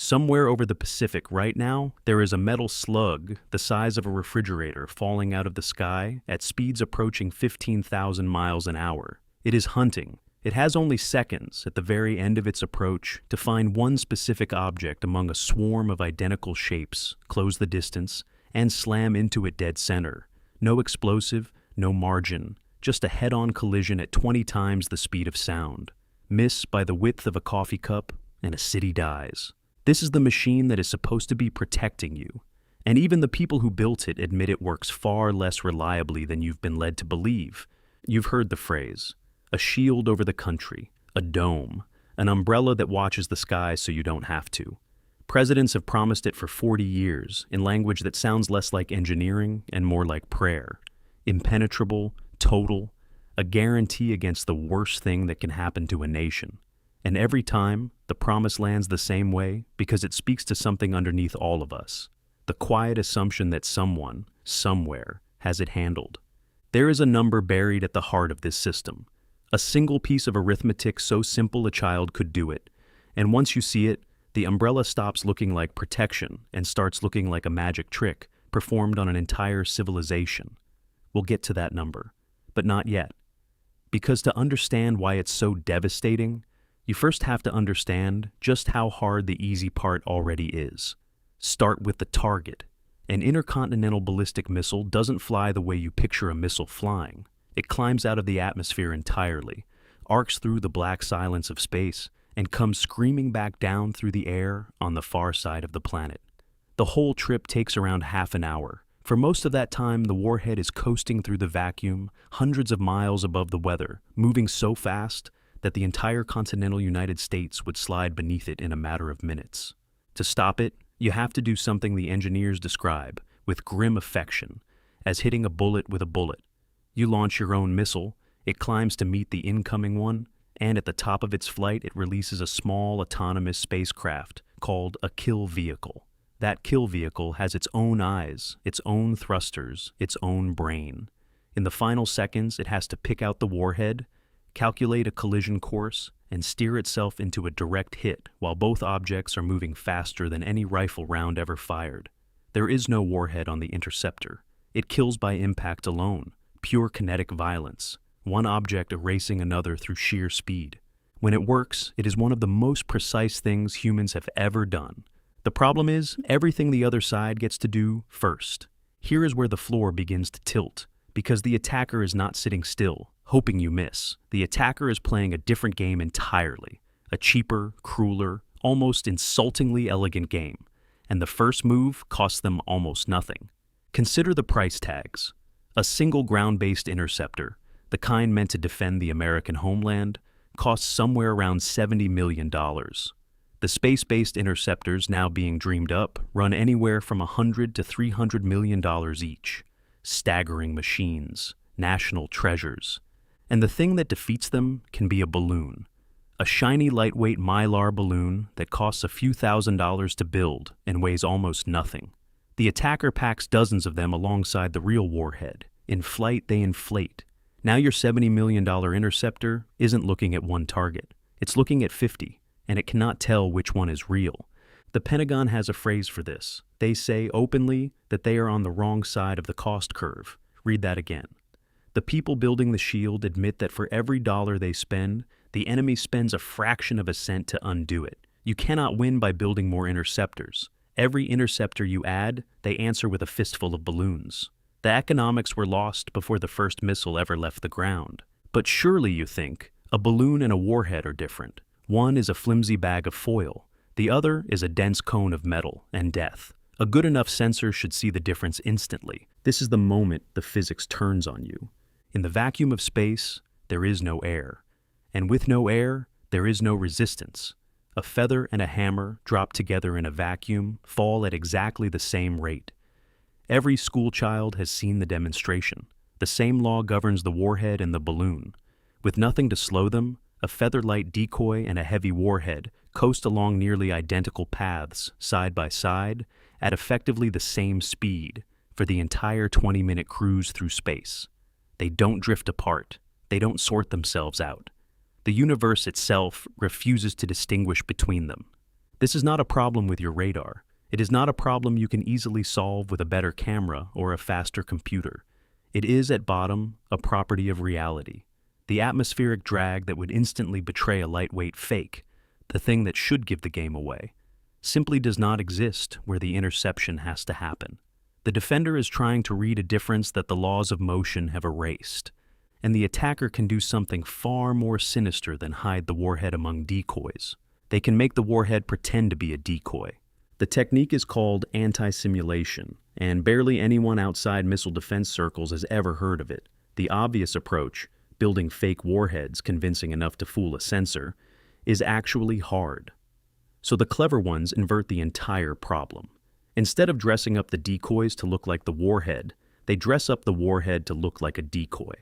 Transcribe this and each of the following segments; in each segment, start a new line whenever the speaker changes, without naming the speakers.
Somewhere over the Pacific right now, there is a metal slug the size of a refrigerator falling out of the sky at speeds approaching 15,000 miles an hour. It is hunting. It has only seconds at the very end of its approach to find one specific object among a swarm of identical shapes, close the distance, and slam into it dead center. No explosive, no margin, just a head-on collision at 20 times the speed of sound. Miss by the width of a coffee cup, and a city dies. This is the machine that is supposed to be protecting you. And even the people who built it admit it works far less reliably than you've been led to believe. You've heard the phrase, a shield over the country, a dome, an umbrella that watches the sky so you don't have to. Presidents have promised it for 40 years in language that sounds less like engineering and more like prayer. Impenetrable, total, a guarantee against the worst thing that can happen to a nation. And every time, the promise lands the same way because it speaks to something underneath all of us. The quiet assumption that someone, somewhere, has it handled. There is a number buried at the heart of this system. A single piece of arithmetic so simple a child could do it. And once you see it, the umbrella stops looking like protection and starts looking like a magic trick performed on an entire civilization. We'll get to that number, but not yet. Because to understand why it's so devastating, you first have to understand just how hard the easy part already is. Start with the target. An intercontinental ballistic missile doesn't fly the way you picture a missile flying. It climbs out of the atmosphere entirely, arcs through the black silence of space, and comes screaming back down through the air on the far side of the planet. The whole trip takes around half an hour. For most of that time, the warhead is coasting through the vacuum, hundreds of miles above the weather, moving so fast that the entire continental United States would slide beneath it in a matter of minutes. To stop it, you have to do something the engineers describe, with grim affection, as hitting a bullet with a bullet. You launch your own missile, it climbs to meet the incoming one, and at the top of its flight it releases a small autonomous spacecraft called a kill vehicle. That kill vehicle has its own eyes, its own thrusters, its own brain. In the final seconds, it has to pick out the warhead, calculate a collision course, and steer itself into a direct hit while both objects are moving faster than any rifle round ever fired. There is no warhead on the interceptor. It kills by impact alone, pure kinetic violence, one object erasing another through sheer speed. When it works, it is one of the most precise things humans have ever done. The problem is, everything the other side gets to do first. Here is where the floor begins to tilt, because the attacker is not sitting still, hoping you miss. The attacker is playing a different game entirely, a cheaper, crueler, almost insultingly elegant game, and the first move costs them almost nothing. Consider the price tags. A single ground-based interceptor, the kind meant to defend the American homeland, costs somewhere around $70 million. The space-based interceptors now being dreamed up run anywhere from $100 to $300 million each. Staggering machines, national treasures. And the thing that defeats them can be a balloon. A shiny lightweight mylar balloon that costs a few $1,000s to build and weighs almost nothing. The attacker packs dozens of them alongside the real warhead. In flight, they inflate. Now your $70 million interceptor isn't looking at one target. It's looking at 50, and it cannot tell which one is real. The Pentagon has a phrase for this. They say openly that they are on the wrong side of the cost curve. Read that again. The people building the shield admit that for every dollar they spend, the enemy spends a fraction of a cent to undo it. You cannot win by building more interceptors. Every interceptor you add, they answer with a fistful of balloons. The economics were lost before the first missile ever left the ground. But surely, you think, a balloon and a warhead are different. One is a flimsy bag of foil. The other is a dense cone of metal and death. A good enough sensor should see the difference instantly. This is the moment the physics turns on you. In the vacuum of space, there is no air. And with no air, there is no resistance. A feather and a hammer dropped together in a vacuum fall at exactly the same rate. Every schoolchild has seen the demonstration. The same law governs the warhead and the balloon. With nothing to slow them, a feather-light decoy and a heavy warhead coast along nearly identical paths, side by side, at effectively the same speed for the entire 20-minute cruise through space. They don't drift apart. They don't sort themselves out. The universe itself refuses to distinguish between them. This is not a problem with your radar. It is not a problem you can easily solve with a better camera or a faster computer. It is, at bottom, a property of reality. The atmospheric drag that would instantly betray a lightweight fake, the thing that should give the game away, simply does not exist where the interception has to happen. The defender is trying to read a difference that the laws of motion have erased, and the attacker can do something far more sinister than hide the warhead among decoys. They can make the warhead pretend to be a decoy. The technique is called anti-simulation, and barely anyone outside missile defense circles has ever heard of it. The obvious approach, building fake warheads convincing enough to fool a sensor, is actually hard. So the clever ones invert the entire problem. Instead of dressing up the decoys to look like the warhead, they dress up the warhead to look like a decoy.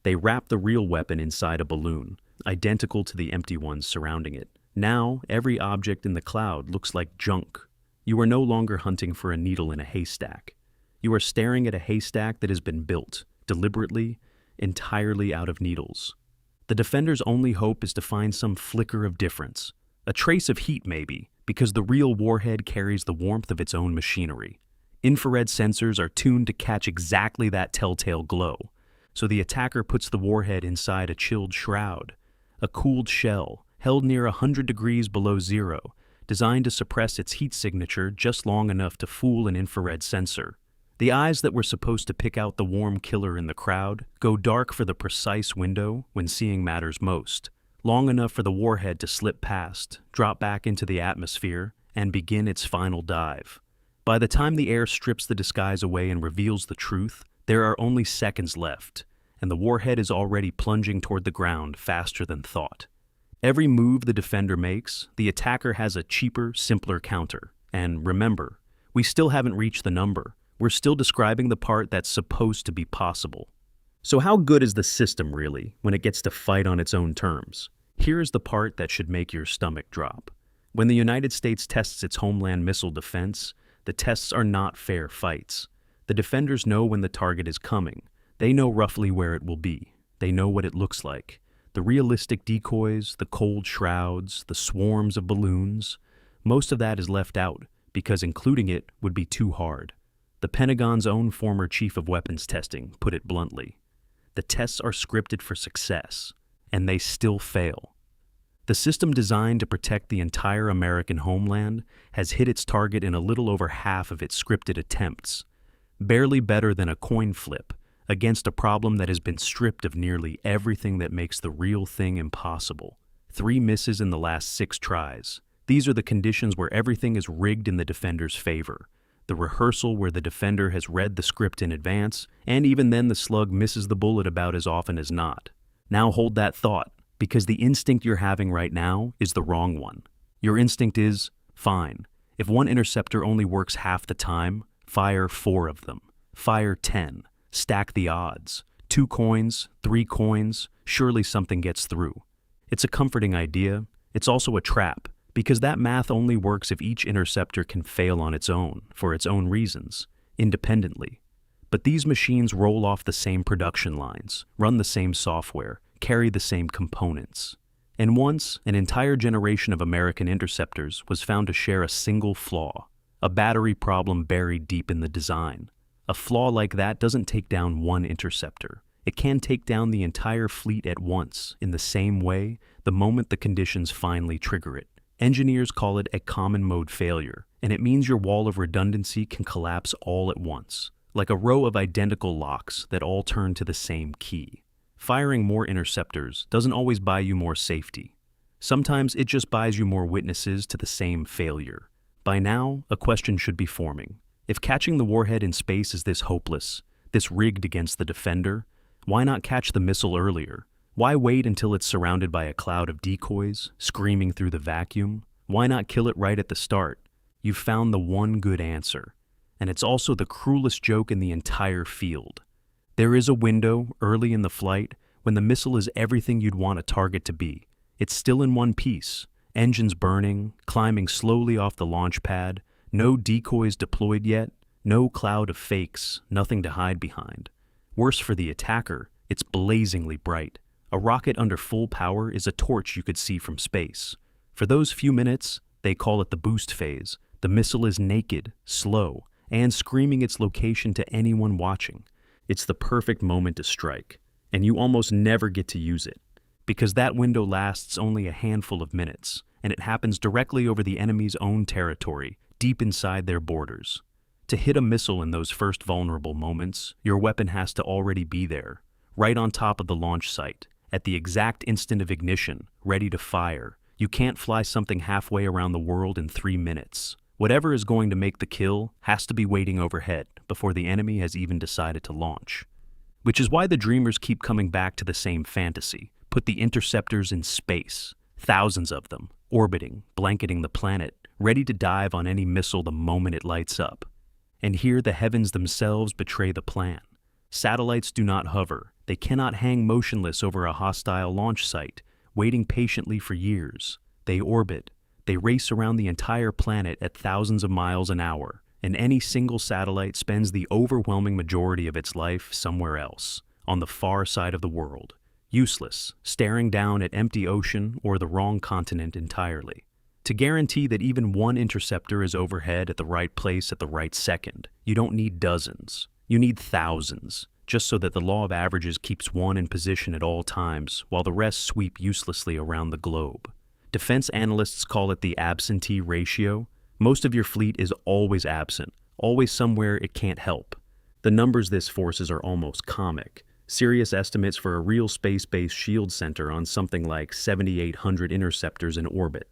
They wrap the real weapon inside a balloon, identical to the empty ones surrounding it. Now, every object in the cloud looks like junk. You are no longer hunting for a needle in a haystack. You are staring at a haystack that has been built, deliberately, entirely out of needles. The defender's only hope is to find some flicker of difference, a trace of heat maybe, because the real warhead carries the warmth of its own machinery. Infrared sensors are tuned to catch exactly that telltale glow, so the attacker puts the warhead inside a chilled shroud, a cooled shell, held near 100 degrees below zero, designed to suppress its heat signature just long enough to fool an infrared sensor. The eyes that were supposed to pick out the warm killer in the crowd go dark for the precise window when seeing matters most, long enough for the warhead to slip past, drop back into the atmosphere, and begin its final dive. By the time the air strips the disguise away and reveals the truth, there are only seconds left, and the warhead is already plunging toward the ground faster than thought. Every move the defender makes, the attacker has a cheaper, simpler counter. And remember, we still haven't reached the number. We're still describing the part that's supposed to be possible. So how good is the system really when it gets to fight on its own terms? Here is the part that should make your stomach drop. When the United States tests its homeland missile defense, the tests are not fair fights. The defenders know when the target is coming. They know roughly where it will be. They know what it looks like. The realistic decoys, the cold shrouds, the swarms of balloons, most of that is left out because including it would be too hard. The Pentagon's own former chief of weapons testing put it bluntly. The tests are scripted for success, and they still fail. The system designed to protect the entire American homeland has hit its target in a little over half of its scripted attempts, barely better than a coin flip against a problem that has been stripped of nearly everything that makes the real thing impossible. 3 misses in the last 6 tries. These are the conditions where everything is rigged in the defender's favor. The rehearsal where the defender has read the script in advance, and even then the slug misses the bullet about as often as not. Now hold that thought, because the instinct you're having right now is the wrong one. Your instinct is, fine, if one interceptor only works half the time, fire 4 of them. Fire 10. Stack the odds. 2 coins, 3 coins, surely something gets through. It's a comforting idea. It's also a trap, because that math only works if each interceptor can fail on its own, for its own reasons, independently. But these machines roll off the same production lines, run the same software, carry the same components. And once, an entire generation of American interceptors was found to share a single flaw, a battery problem buried deep in the design. A flaw like that doesn't take down one interceptor. It can take down the entire fleet at once, in the same way, the moment the conditions finally trigger it. Engineers call it a common mode failure, and it means your wall of redundancy can collapse all at once, like a row of identical locks that all turn to the same key. Firing more interceptors doesn't always buy you more safety. Sometimes it just buys you more witnesses to the same failure. By now, a question should be forming. If catching the warhead in space is this hopeless, this rigged against the defender, why not catch the missile earlier? Why wait until it's surrounded by a cloud of decoys, screaming through the vacuum? Why not kill it right at the start? You've found the one good answer, and it's also the cruelest joke in the entire field. There is a window, early in the flight, when the missile is everything you'd want a target to be. It's still in one piece, engines burning, climbing slowly off the launch pad, no decoys deployed yet, no cloud of fakes, nothing to hide behind. Worse for the attacker, it's blazingly bright. A rocket under full power is a torch you could see from space. For those few minutes, They call it the boost phase. The missile is naked, slow, and screaming its location to anyone watching. It's the perfect moment to strike, and you almost never get to use it, because that window lasts only a handful of minutes, and it happens directly over the enemy's own territory, deep inside their borders. To hit a missile in those first vulnerable moments, your weapon has to already be there, right on top of the launch site, at the exact instant of ignition, ready to fire. You can't fly something halfway around the world in 3 minutes. Whatever is going to make the kill has to be waiting overhead before the enemy has even decided to launch. Which is why the dreamers keep coming back to the same fantasy. Put the interceptors in space, thousands of them, orbiting, blanketing the planet, ready to dive on any missile the moment it lights up. And here the heavens themselves betray the plan. Satellites do not hover. They cannot hang motionless over a hostile launch site, waiting patiently for years. They orbit. They race around the entire planet at thousands of miles an hour, and any single satellite spends the overwhelming majority of its life somewhere else, on the far side of the world, useless, staring down at empty ocean or the wrong continent entirely. To guarantee that even one interceptor is overhead at the right place at the right second, you don't need dozens. You need thousands, just so that the law of averages keeps one in position at all times, while the rest sweep uselessly around the globe. Defense analysts call it the absentee ratio. Most of your fleet is always absent, always somewhere it can't help. The numbers this forces are almost comic. Serious estimates for a real space-based shield center on something like 7,800 interceptors in orbit.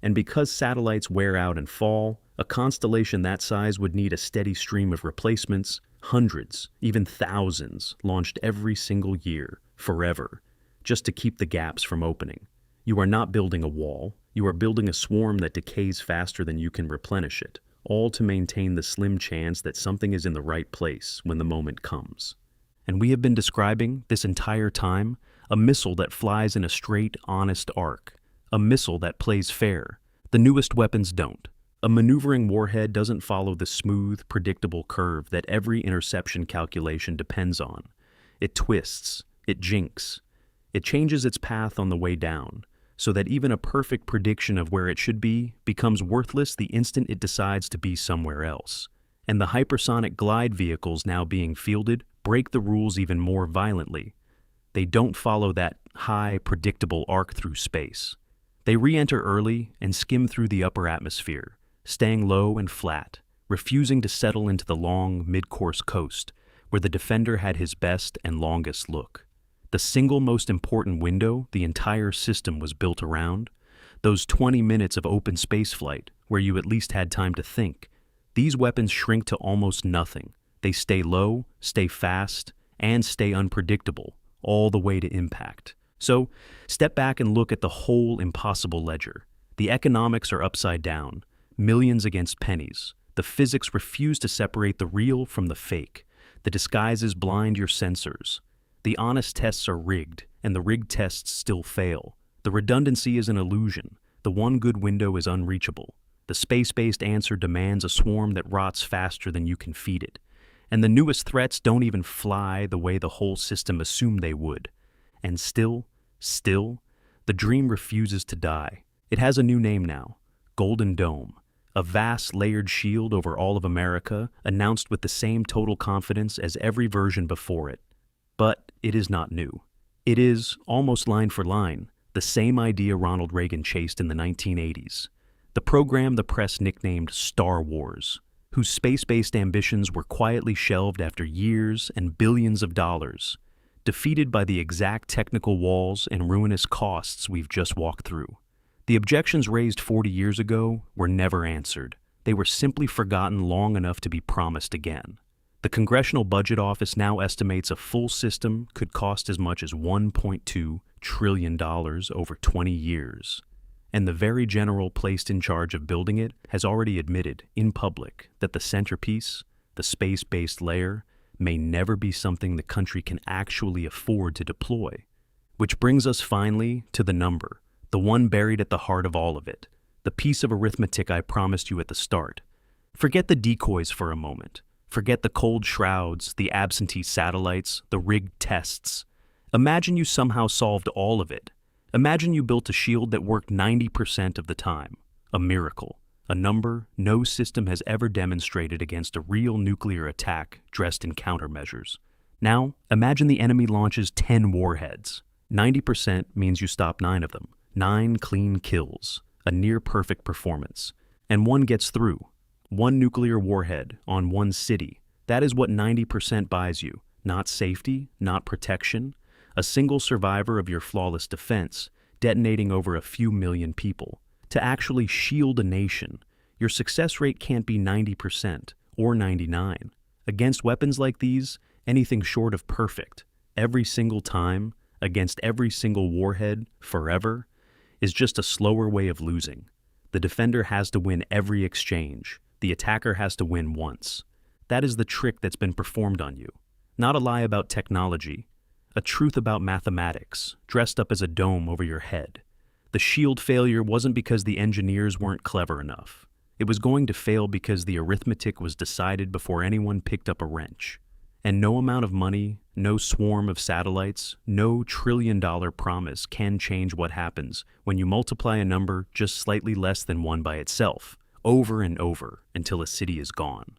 And because satellites wear out and fall, a constellation that size would need a steady stream of replacements, hundreds, even thousands, launched every single year, forever, just to keep the gaps from opening. You are not building a wall. You are building a swarm that decays faster than you can replenish it, all to maintain the slim chance that something is in the right place when the moment comes. And we have been describing, this entire time, a missile that flies in a straight, honest arc. A missile that plays fair. The newest weapons don't. A maneuvering warhead doesn't follow the smooth, predictable curve that every interception calculation depends on. It twists. It jinks. It changes its path on the way down, so that even a perfect prediction of where it should be becomes worthless the instant it decides to be somewhere else. And the hypersonic glide vehicles now being fielded break the rules even more violently. They don't follow that high, predictable arc through space. They re-enter early and skim through the upper atmosphere, staying low and flat, refusing to settle into the long, mid-course coast, where the defender had his best and longest look. The single most important window the entire system was built around, those 20 minutes of open spaceflight where you at least had time to think, these weapons shrink to almost nothing. They stay low, stay fast, and stay unpredictable, all the way to impact. So, step back and look at the whole impossible ledger. The economics are upside down, millions against pennies. The physics refuse to separate the real from the fake. The disguises blind your sensors. The honest tests are rigged, and the rigged tests still fail. The redundancy is an illusion. The one good window is unreachable. The space-based answer demands a swarm that rots faster than you can feed it. And the newest threats don't even fly the way the whole system assumed they would. And still, the dream refuses to die. It has a new name now, Golden Dome, a vast layered shield over all of America, announced with the same total confidence as every version before it. But it is not new. It is, almost line for line, the same idea Ronald Reagan chased in the 1980s. The program the press nicknamed Star Wars, whose space-based ambitions were quietly shelved after years and billions of dollars, defeated by the exact technical walls and ruinous costs we've just walked through. The objections raised 40 years ago were never answered. They were simply forgotten long enough to be promised again. The Congressional Budget Office now estimates a full system could cost as much as $1.2 trillion over 20 years. And the very general placed in charge of building it has already admitted, in public, that the centerpiece, the space-based layer, may never be something the country can actually afford to deploy. Which brings us finally to the number, the one buried at the heart of all of it, the piece of arithmetic I promised you at the start. Forget the decoys for a moment. Forget the cold shrouds, the absentee satellites, the rigged tests. Imagine you somehow solved all of it. Imagine you built a shield that worked 90% of the time. A miracle. A number no system has ever demonstrated against a real nuclear attack dressed in countermeasures. Now, imagine the enemy launches 10 warheads. 90% means you stop 9 of them. 9 clean kills. A near-perfect performance. And one gets through. 1 nuclear warhead on 1 city. That is what 90% buys you. Not safety, not protection. A single survivor of your flawless defense, detonating over a few million people. To actually shield a nation, your success rate can't be 90% or 99%. Against weapons like these, anything short of perfect, every single time, against every single warhead, forever, is just a slower way of losing. The defender has to win every exchange. The attacker has to win once. That is the trick that's been performed on you. Not a lie about technology, a truth about mathematics, dressed up as a dome over your head. The shield failure wasn't because the engineers weren't clever enough. It was going to fail because the arithmetic was decided before anyone picked up a wrench. And no amount of money, no swarm of satellites, no trillion-dollar promise can change what happens when you multiply a number just slightly less than 1 by itself, over and over, until a city is gone.